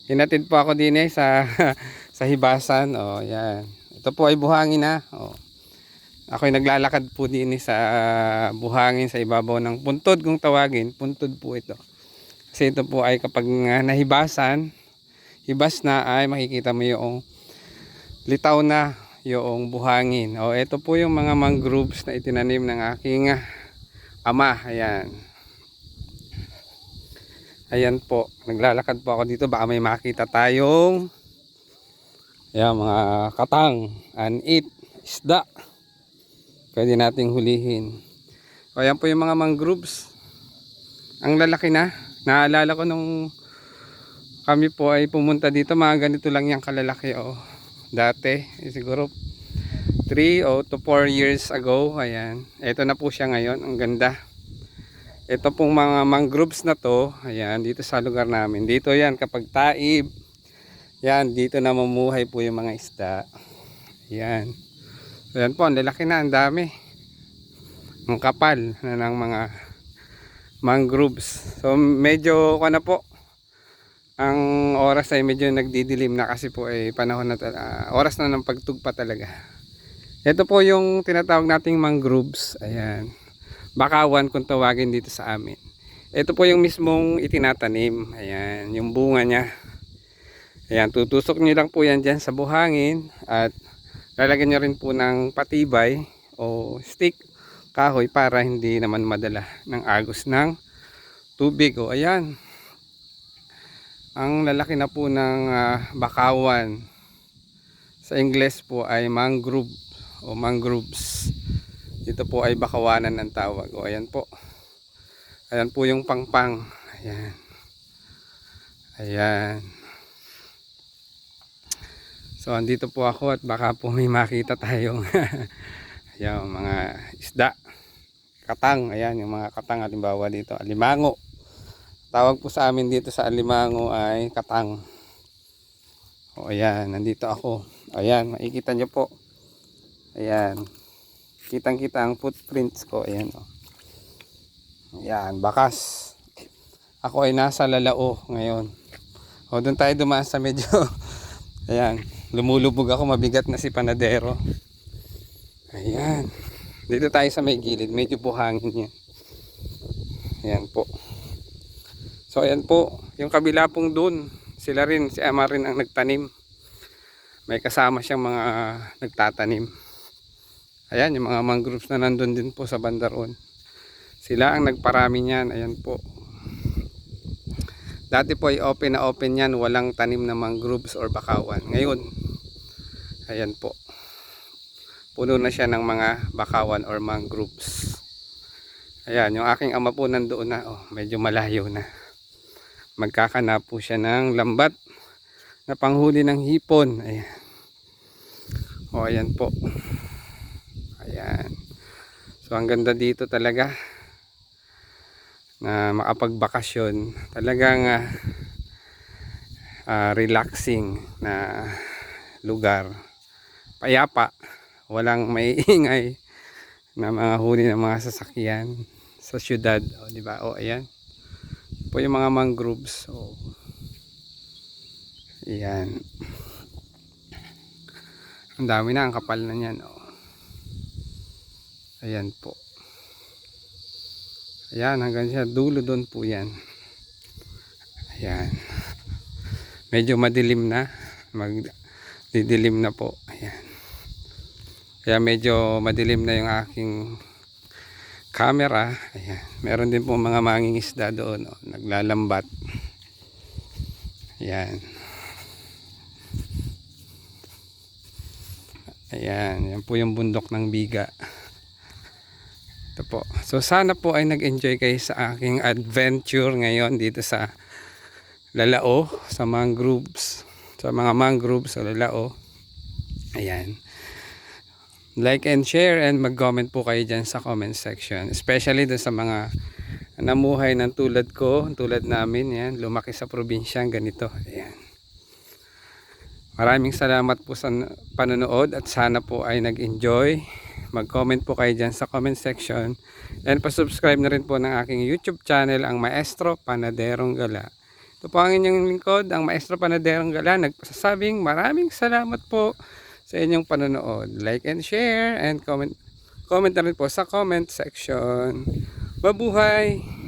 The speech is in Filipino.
Hinatid po ako din sa sa hibasan. Oh, yan. Ito po ay buhangin na. Oh. Ako ay naglalakad po din sa buhangin sa ibabaw ng puntod kung tawagin. Puntod po ito. Kasi ito po ay kapag nahibasan, hibas na ay makikita mo yung litaw na yung buhangin. O ito po yung mga mangroves na itinanim ng aking ama. Ayan. Ayan po. Naglalakad po ako dito. Baka may makita tayong ayan, mga katang, anit, isda. Pwede nating hulihin. O ayan po yung mga mangroves. Ang lalaki na. Naalala ko nung kami po ay pumunta dito, mga ganito lang yung kalalaki. O, dati, siguro 3 o to 4 years ago. Ayan. Ito na po siya ngayon. Ang ganda. Ito pong mga mangroves na to. Ayan. Dito sa lugar namin. Dito yan kapag taib. Yan. Dito na mamuhay po yung mga isda. Ayan. Ayan po. Ang lalaki na. Ang dami. Ang kapal na ng mga mangroves. So medyo na po. Ang oras ay medyo nagdidilim na kasi po ay panahon na oras na ng pagtugpa talaga. Ito po yung tinatawag nating mangroves. Ayan. Bakawan kung tawagin dito sa amin. Ito po yung mismong itinatanim. Ayan. Yung bunga niya. Ayan. Tutusok nyo lang po yan dyan sa buhangin. At lalagyan nyo rin po ng patibay o stick, kahoy para hindi naman madala ng agos ng tubig. O ayan. Ang lalaki na po ng bakawan. Sa Ingles po ay mangrove o mangroves. Dito po ay bakawanan ang tawag. O ayan po. Ayan po yung pangpang. Ayan. Ayan. So andito po ako at baka po may makita tayong ayan, mga isda. Katang. Ayan yung mga katang. Halimbawa dito alimango. Tawag po sa amin dito sa alimango ay katang. O ayan. Nandito ako. Ayan. Makikita nyo po. Ayan. Kitang kita ang footprints ko. Ayan o. Ayan. Bakas. Ako ay nasa Lalao ngayon. O doon tayo dumaan sa medyo ayan. Lumulubog ako. Mabigat na si Panadero. Ayan. Dito tayo sa may gilid. Medyo buhangin yan. Ayan po. So ayan po. Yung kabila pong doon. Sila rin. Si ama rin ang nagtanim. May kasama siyang mga nagtatanim. Ayan, yung mga mangroves na nandun din po sa bandaron. Sila ang nagparami niyan. Ayan po. Dati po ay open na open yan. Walang tanim na mangroves or bakawan. Ngayon, ayan po. Puno na siya ng mga bakawan or mangroves. Ayan, yung aking ama po nandoon na. Oh, medyo malayo na. Magkakana po siya ng lambat na panghuli ng hipon. Ayan. O, ayan po. Ayan. So ang ganda dito talaga na makapagbakasyon. Talagang relaxing na lugar. Payapa. Walang maiingay na mga huli ng mga sasakyan sa syudad. O, diba? O ayan. Po yung mga mangroves. O, ayan. Ang dami na. Ang kapal na yan. O. Ayan po. Ayan, hanggang siya dulo doon po yan. Ayan. Medyo madilim na. Magdidilim na po. Ayan. Kaya medyo madilim na yung aking camera. Ayan. Meron din po mga mangingisda doon. Oh, naglalambat. Ayan. Ayan. Yan po yung bundok ng Biga. Ito po. So sana po ay nag-enjoy kayo sa aking adventure ngayon dito sa Lalao, sa mangroves, sa mga mangroves sa Lalao. Ayan. Like and share and mag-comment po kayo dyan sa comment section. Especially doon sa mga namuhay ng tulad ko, tulad namin. Yan, lumaki sa probinsya ganito. Ayan. Maraming salamat po sa panonood at sana po ay nag-enjoy. Mag-comment po kayo dyan sa comment section. And pa-subscribe na rin po ng aking YouTube channel, ang Maestro Panaderong Gala. Ito po ang inyong lingkod, ang Maestro Panaderong Gala, nagpasasabing maraming salamat po sa inyong panonood. Like and share and comment na rin po sa comment section. Mabuhay!